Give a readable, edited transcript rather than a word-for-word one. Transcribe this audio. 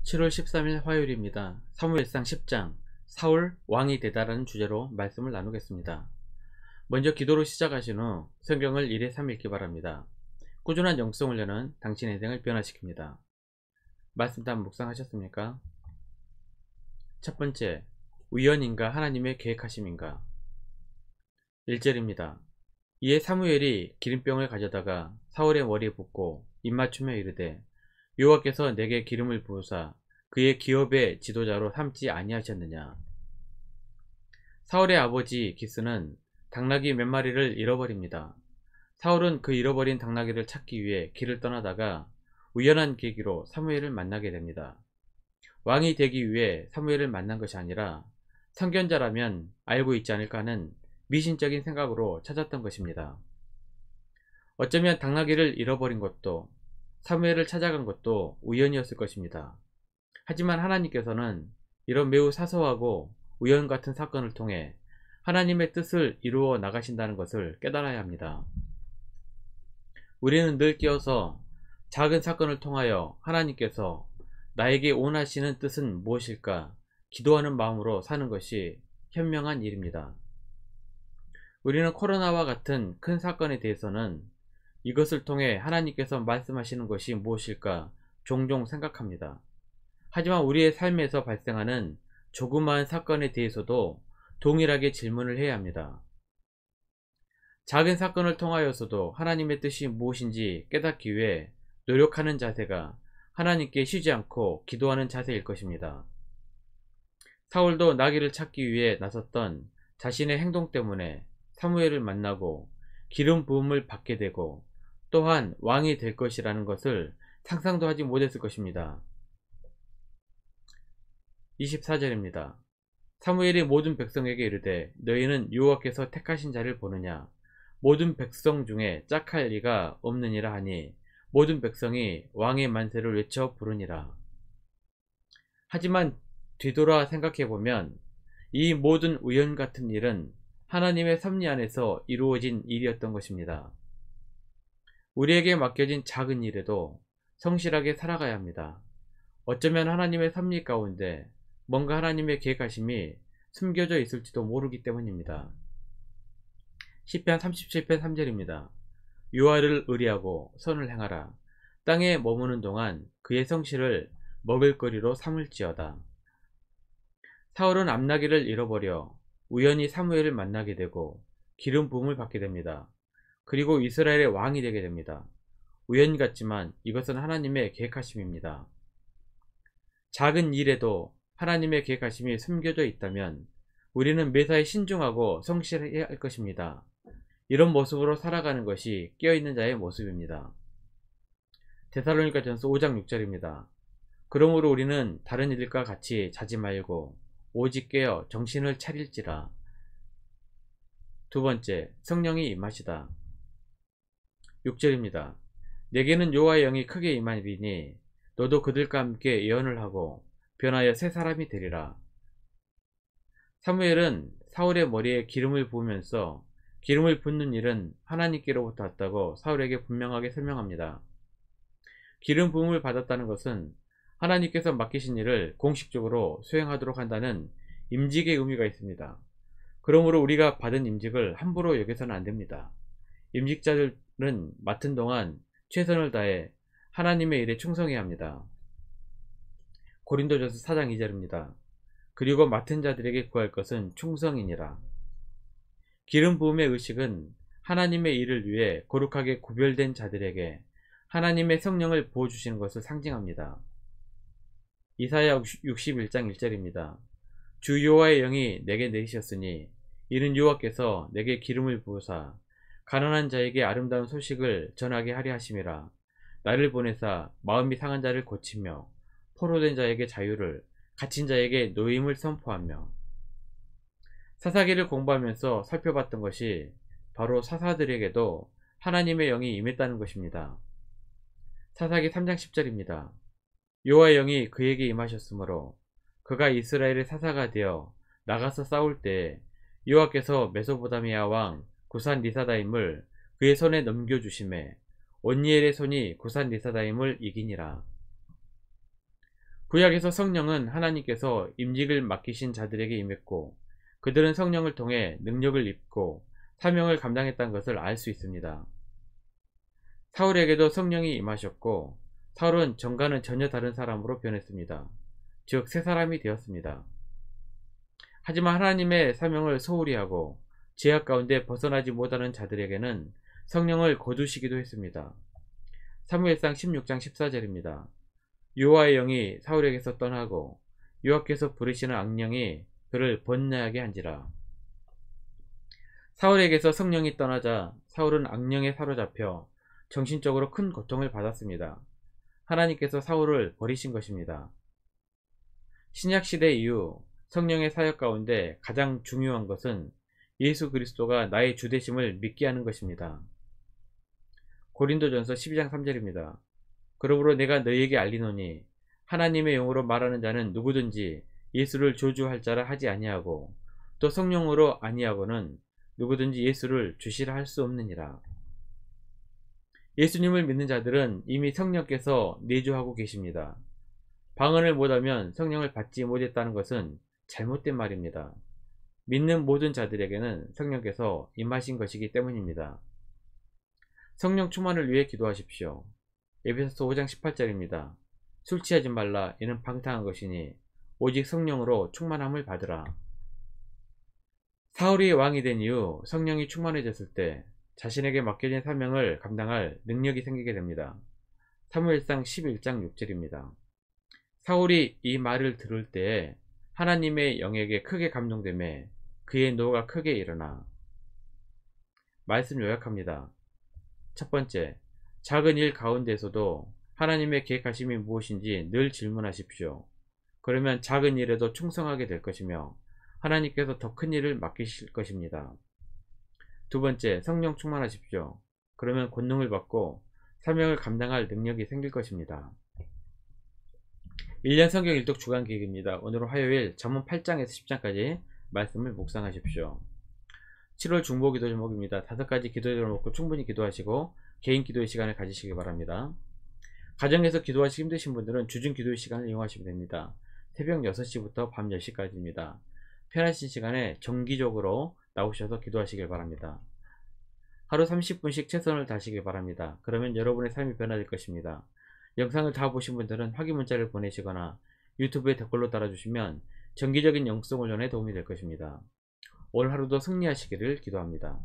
7월 13일 화요일입니다. 사무엘상 10장 사울 왕이 되다라는 주제로 말씀을 나누겠습니다. 먼저 기도로 시작하신 후 성경을 1회 3 읽기 바랍니다. 꾸준한 영성 훈련은 당신의 인생을 변화시킵니다. 말씀 다 묵상하셨습니까? 첫 번째, 우연인가 하나님의 계획하심인가? 1절입니다. 이에 사무엘이 기름병을 가져다가 사울의 머리에 붓고 입맞추며 이르되 여호와께서 내게 기름을 부으사 그의 기업의 지도자로 삼지 아니하셨느냐. 사울의 아버지 기스는 당나귀 몇 마리를 잃어버립니다. 사울은 그 잃어버린 당나귀를 찾기 위해 길을 떠나다가 우연한 계기로 사무엘을 만나게 됩니다. 왕이 되기 위해 사무엘을 만난 것이 아니라 선견자라면 알고 있지 않을까 하는 미신적인 생각으로 찾았던 것입니다. 어쩌면 당나귀를 잃어버린 것도 사무엘을 찾아간 것도 우연이었을 것입니다. 하지만 하나님께서는 이런 매우 사소하고 우연 같은 사건을 통해 하나님의 뜻을 이루어 나가신다는 것을 깨달아야 합니다. 우리는 늘 깨어서 작은 사건을 통하여 하나님께서 나에게 원하시는 뜻은 무엇일까 기도하는 마음으로 사는 것이 현명한 일입니다. 우리는 코로나와 같은 큰 사건에 대해서는 이것을 통해 하나님께서 말씀하시는 것이 무엇일까 종종 생각합니다. 하지만 우리의 삶에서 발생하는 조그마한 사건에 대해서도 동일하게 질문을 해야 합니다. 작은 사건을 통하여서도 하나님의 뜻이 무엇인지 깨닫기 위해 노력하는 자세가 하나님께 쉬지 않고 기도하는 자세일 것입니다. 사울도 나귀를 찾기 위해 나섰던 자신의 행동 때문에 사무엘을 만나고 기름 부음을 받게 되고 또한 왕이 될 것이라는 것을 상상도 하지 못했을 것입니다. 24절입니다. 사무엘이 모든 백성에게 이르되 너희는 여호와께서 택하신 자를 보느냐 모든 백성 중에 짝할 리가 없느니라 하니 모든 백성이 왕의 만세를 외쳐 부르니라. 하지만 뒤돌아 생각해보면 이 모든 우연 같은 일은 하나님의 섭리 안에서 이루어진 일이었던 것입니다. 우리에게 맡겨진 작은 일에도 성실하게 살아가야 합니다. 어쩌면 하나님의 섭리 가운데 뭔가 하나님의 계획하심이 숨겨져 있을지도 모르기 때문입니다. 시편 37편 3절입니다. 여호와를 의리하고 선을 행하라. 땅에 머무는 동안 그의 성실을 먹을거리로 삼을지어다. 사울은 암나귀를 잃어버려 우연히 사무엘을 만나게 되고 기름 부음을 받게 됩니다. 그리고 이스라엘의 왕이 되게 됩니다. 우연 같지만 이것은 하나님의 계획하심입니다. 작은 일에도 하나님의 계획하심이 숨겨져 있다면 우리는 매사에 신중하고 성실해야 할 것입니다. 이런 모습으로 살아가는 것이 깨어있는 자의 모습입니다. 데살로니가전서 5장 6절입니다. 그러므로 우리는 다른 이들과 같이 자지 말고 오직 깨어 정신을 차릴지라. 두 번째, 성령이 임하시다. 6절입니다. 내게는 여호와의 영이 크게 임하리니 너도 그들과 함께 예언을 하고 변하여 새 사람이 되리라. 사무엘은 사울의 머리에 기름을 부으면서 기름을 붓는 일은 하나님께로부터 왔다고 사울에게 분명하게 설명합니다. 기름 부음을 받았다는 것은 하나님께서 맡기신 일을 공식적으로 수행하도록 한다는 임직의 의미가 있습니다. 그러므로 우리가 받은 임직을 함부로 여겨서는 안 됩니다. 임직자들은 맡은 동안 최선을 다해 하나님의 일에 충성해야 합니다. 고린도전서 4장 2절입니다. 그리고 맡은 자들에게 구할 것은 충성이니라. 기름 부음의 의식은 하나님의 일을 위해 거룩하게 구별된 자들에게 하나님의 성령을 부어주시는 것을 상징합니다. 이사야 61장 1절입니다. 주 여호와의 영이 내게 내리셨으니 이는 여호와께서 내게 기름을 부으사 가난한 자에게 아름다운 소식을 전하게 하려 하심이라. 나를 보내사 마음이 상한 자를 고치며 포로된 자에게 자유를 갇힌 자에게 노임을 선포하며. 사사기를 공부하면서 살펴봤던 것이 바로 사사들에게도 하나님의 영이 임했다는 것입니다. 사사기 3장 10절입니다. 여호와의 영이 그에게 임하셨으므로 그가 이스라엘의 사사가 되어 나가서 싸울 때 여호와께서 메소보다미아 왕 구산 리사다임을 그의 손에 넘겨주심에 온니엘의 손이 구산 리사다임을 이기니라. 구약에서 성령은 하나님께서 임직을 맡기신 자들에게 임했고 그들은 성령을 통해 능력을 입고 사명을 감당했다는 것을 알 수 있습니다. 사울에게도 성령이 임하셨고 사울은 전과는 전혀 다른 사람으로 변했습니다. 즉 새 사람이 되었습니다. 하지만 하나님의 사명을 소홀히 하고 죄악 가운데 벗어나지 못하는 자들에게는 성령을 거두시기도 했습니다. 사무엘상 16장 14절입니다. 여호와의 영이 사울에게서 떠나고 여호와께서 부르시는 악령이 그를 번뇌하게 한지라. 사울에게서 성령이 떠나자 사울은 악령에 사로잡혀 정신적으로 큰 고통을 받았습니다. 하나님께서 사울을 버리신 것입니다. 신약시대 이후 성령의 사역 가운데 가장 중요한 것은 예수 그리스도가 나의 주되심을 믿게 하는 것입니다. 고린도전서 12장 3절입니다. 그러므로 내가 너희에게 알리노니 하나님의 영으로 말하는 자는 누구든지 예수를 조주할 자라 하지 아니하고 또 성령으로 아니하고는 누구든지 예수를 주시라 할 수 없느니라. 예수님을 믿는 자들은 이미 성령께서 내주하고 계십니다. 방언을 못하면 성령을 받지 못했다는 것은 잘못된 말입니다. 믿는 모든 자들에게는 성령께서 임하신 것이기 때문입니다. 성령 충만을 위해 기도하십시오. 에베소서 5장 18절입니다. 술 취하지 말라. 이는 방탕한 것이니 오직 성령으로 충만함을 받으라. 사울이 왕이 된 이후 성령이 충만해졌을 때 자신에게 맡겨진 사명을 감당할 능력이 생기게 됩니다. 사무엘상 11장 6절입니다. 사울이 이 말을 들을 때에 하나님의 영에게 크게 감동되매 그의 노가 크게 일어나. 말씀 요약합니다. 첫 번째, 작은 일 가운데서도 하나님의 계획하심이 무엇인지 늘 질문하십시오. 그러면 작은 일에도 충성하게 될 것이며 하나님께서 더 큰 일을 맡기실 것입니다. 두 번째, 성령 충만하십시오. 그러면 권능을 받고 사명을 감당할 능력이 생길 것입니다. 1년 성경 일독 주간 계획입니다. 오늘은 화요일 잠언 8장에서 10장까지 말씀을 묵상하십시오. 7월 중보 기도 제목입니다. 5가지 기도 제목을 놓고 충분히 기도하시고 개인 기도의 시간을 가지시기 바랍니다. 가정에서 기도하시기 힘드신 분들은 주중 기도의 시간을 이용하시면 됩니다. 새벽 6시부터 밤 10시까지입니다. 편하신 시간에 정기적으로 나오셔서 기도하시길 바랍니다. 하루 30분씩 최선을 다하시길 바랍니다. 그러면 여러분의 삶이 변화될 것입니다. 영상을 다 보신 분들은 확인 문자를 보내시거나 유튜브에 댓글로 달아주시면 정기적인 영성 훈련에 도움이 될 것입니다. 오늘 하루도 승리하시기를 기도합니다.